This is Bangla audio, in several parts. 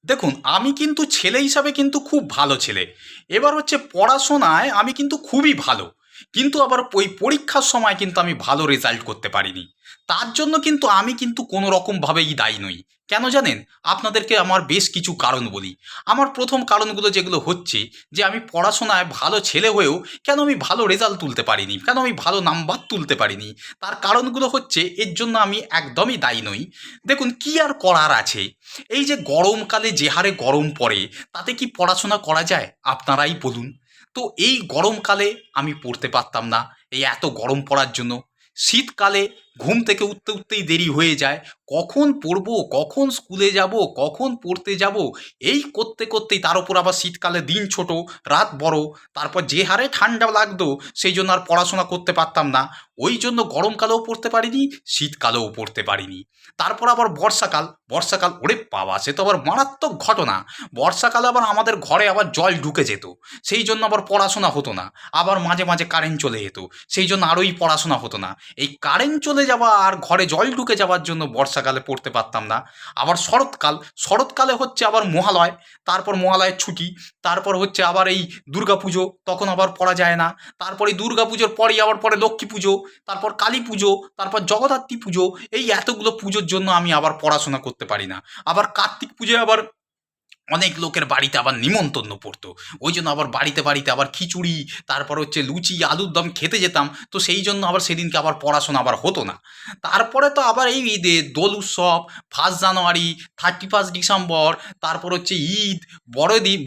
দেখুন, আমি কিন্তু ছেলে হিসাবে কিন্তু খুব ভালো ছেলে। এবার হচ্ছে পড়াশোনায় আমি কিন্তু খুবই ভালো। কিন্তু আবার ওই পরীক্ষার সময় কিন্তু আমি ভালো রেজাল্ট করতে পারিনি। তার জন্য কিন্তু আমি কিন্তু কোনো রকমভাবেই দায়ী নই। কেন জানেন? আপনাদেরকে আমার বেশ কিছু কারণ বলি। আমার ১ম কারণগুলো যেগুলো হচ্ছে যে আমি পড়াশোনায় ভালো ছেলে হয়েও কেন আমি ভালো রেজাল্ট তুলতে পারিনি? কেন আমি ভালো নাম্বার তুলতে পারিনি? তার কারণগুলো হচ্ছে এর জন্য আমি একদমই দায়ী নই। দেখুন, কি আর করার আছে? এই যে গরমকালে যে হারে গরম পড়ে তাতে কি পড়াশোনা করা যায় আপনারাই বলুন। তো এই গরমকালে আমি পড়তে পারতাম না এই এত গরম পড়ার জন্য। শীতকালে ঘুম থেকে উঠতে উঠতেই দেরি হয়ে যায়, কখন পড়বো, কখন স্কুলে যাব, কখন পড়তে যাব, এই করতে করতেই তার উপর আবার শীতকালে দিন ছোট, রাত বড়, তারপর যে হারে ঠান্ডা লাগতো সেই জন্য আর পড়াশোনা করতে পারতাম না। ওই জন্য গরমকালেও পড়তে পারিনি, শীতকালেও পড়তে পারিনি। তারপর আবার বর্ষাকাল, বর্ষাকাল ওরে বাবা, সে তো আবার মারাত্মক ঘটনা। বর্ষাকালে আবার আমাদের ঘরে আবার জল ঢুকে যেত, সেই জন্য আবার পড়াশোনা হতো না। আবার মাঝে মাঝে কারেন্ট চলে যেত, সেই জন্য আরোই পড়াশোনা হতো না। এই কারেন্ট চলে যাওয়া আর ঘরে জল ঢুকে যাওয়ার জন্য বর্ষাকালে পড়তে পারতাম না। আবার শরৎকাল, শরৎকালে হচ্ছে আবার মহালয়, তারপর মহালয়ের ছুটি, তারপর হচ্ছে আবার এই দুর্গাপুজো, তখন আবার পড়া যায় না। তারপরে দুর্গাপুজোর পরেই আবার পরে লক্ষ্মী পুজো, তারপর কালী পুজো, তারপর জগদ্ধাত্রী পুজো। এই এতগুলো পুজোর জন্য আমি আবার পড়াশোনা করতে পারি না। আবার কার্তিক পুজোয় আবার অনেক লোকের বাড়িতে আবার নিমন্ত্রণ পড়তো, ওই জন্য আবার বাড়িতে বাড়িতে আবার খিচুড়ি, তারপর হচ্ছে লুচি আলুর দম খেতে যেতাম। তো সেই জন্য আবার সেদিনকে আবার পড়াশোনা আবার হতো না। তারপরে তো আবার এই ঈদে দোল উৎসব, 1 জানুয়ারি, 31 ডিসেম্বর, তারপর হচ্ছে ঈদ,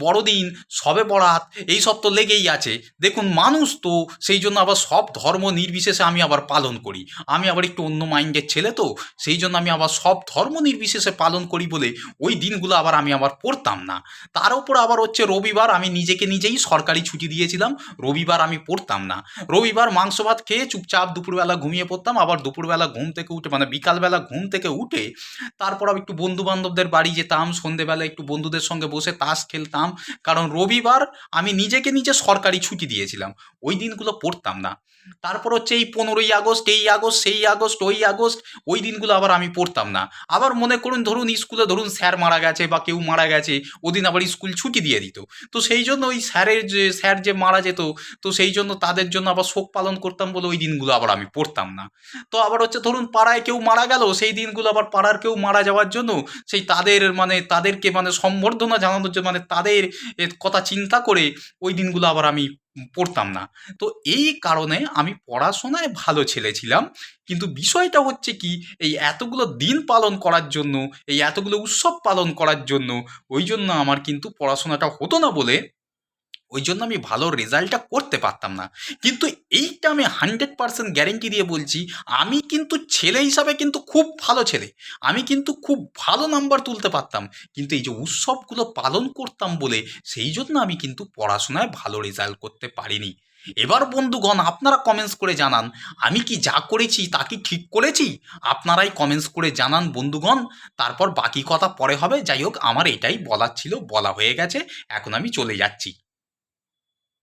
বড়দিন, শবে বরাত, এইসব তো লেগেই আছে। দেখুন, মানুষ তো সেই জন্য আবার সব ধর্ম নির্বিশেষে আমি আবার পালন করি। আমি আবার একটু অন্য মাইন্ডের ছেলে তো, সেই জন্য আমি আবার সব ধর্ম নির্বিশেষে পালন করি বলে ওই দিনগুলো আবার আমি আবার পড়তাম না। তার উপর আবার হচ্ছে রবিবার আমি নিজেকে নিজেই সরকারি ছুটি দিয়েছিলাম, রবিবার আমি পড়তাম না। রবিবার মাংস ভাত খেয়ে চুপচাপ দুপুরবেলা ঘুমিয়ে পড়তাম, আবার দুপুরবেলা ঘুম থেকে উঠে মানে বিকালবেলা ঘুম থেকে উঠে তারপর আমি একটু বন্ধু বান্ধবদের বাড়ি যেতাম, সন্ধেবেলা একটু বন্ধুদের সঙ্গে বসে তাস খেলতাম। কারণ রবিবার আমি নিজেকে নিজে সরকারি ছুটি দিয়েছিলাম, ওই দিনগুলো পড়তাম না। তারপর হচ্ছে এই 15ই আগস্ট, এই আগস্ট, সেই আগস্ট, ওই আগস্ট, ওই দিনগুলো আবার আমি পড়তাম না। আবার মনে করুন, ধরুন স্কুলে ধরুন স্যার মারা গেছে বা কেউ মারা গেছে, ওদিন আবার স্কুল ছুটি দিয়ে দিত। তো সেই জন্য ওই স্যার যে মারা যেত, তো সেই জন্য তাদের জন্য আবার শোক পালন করতাম বলে ওই দিনগুলো আবার আমি পড়তাম না। তো আবার হচ্ছে ধরুন পাড়ায় কেউ মারা গেল, সেই দিনগুলো আবার পাড়ার কেউ মারা যাওয়ার জন্য সেই তাদের মানে তাদেরকে মানে সম্বর্ধনা জানানোর জন্য মানে তাদের কথা চিন্তা করে ওই দিনগুলো আবার আমি পড়তাম না। তো এই কারণে আমি পড়াশোনায় ভালো ছেলে ছিলাম। কিন্তু বিষয়টা হচ্ছে কি, এই এতগুলো দিন পালন করার জন্য, এই এতগুলো উৎসব পালন করার জন্য, ওই জন্য আমার কিন্তু পড়াশোনাটা হতো না বলে ওই জন্য আমি ভালো রেজাল্টটা করতে পারতাম না। কিন্তু এইটা আমি 100% গ্যারেন্টি দিয়ে বলছি, আমি কিন্তু ছেলে হিসাবে কিন্তু খুব ভালো ছেলে। আমি কিন্তু খুব ভালো নাম্বার তুলতে পারতাম। কিন্তু এই যে উৎসবগুলো পালন করতাম বলে সেই জন্য আমি কিন্তু পড়াশোনায় ভালো রেজাল্ট করতে পারিনি। এবার বন্ধুগণ, আপনারা কমেন্টস করে জানান, আমি কি যা করেছি তা কি ঠিক করেছি? আপনারাই কমেন্টস করে জানান বন্ধুগণ। তারপর বাকি কথা পরে হবে। যাই হোক, আমার এটাই বলার ছিল, বলা হয়ে গেছে। এখন আমি চলে যাচ্ছি।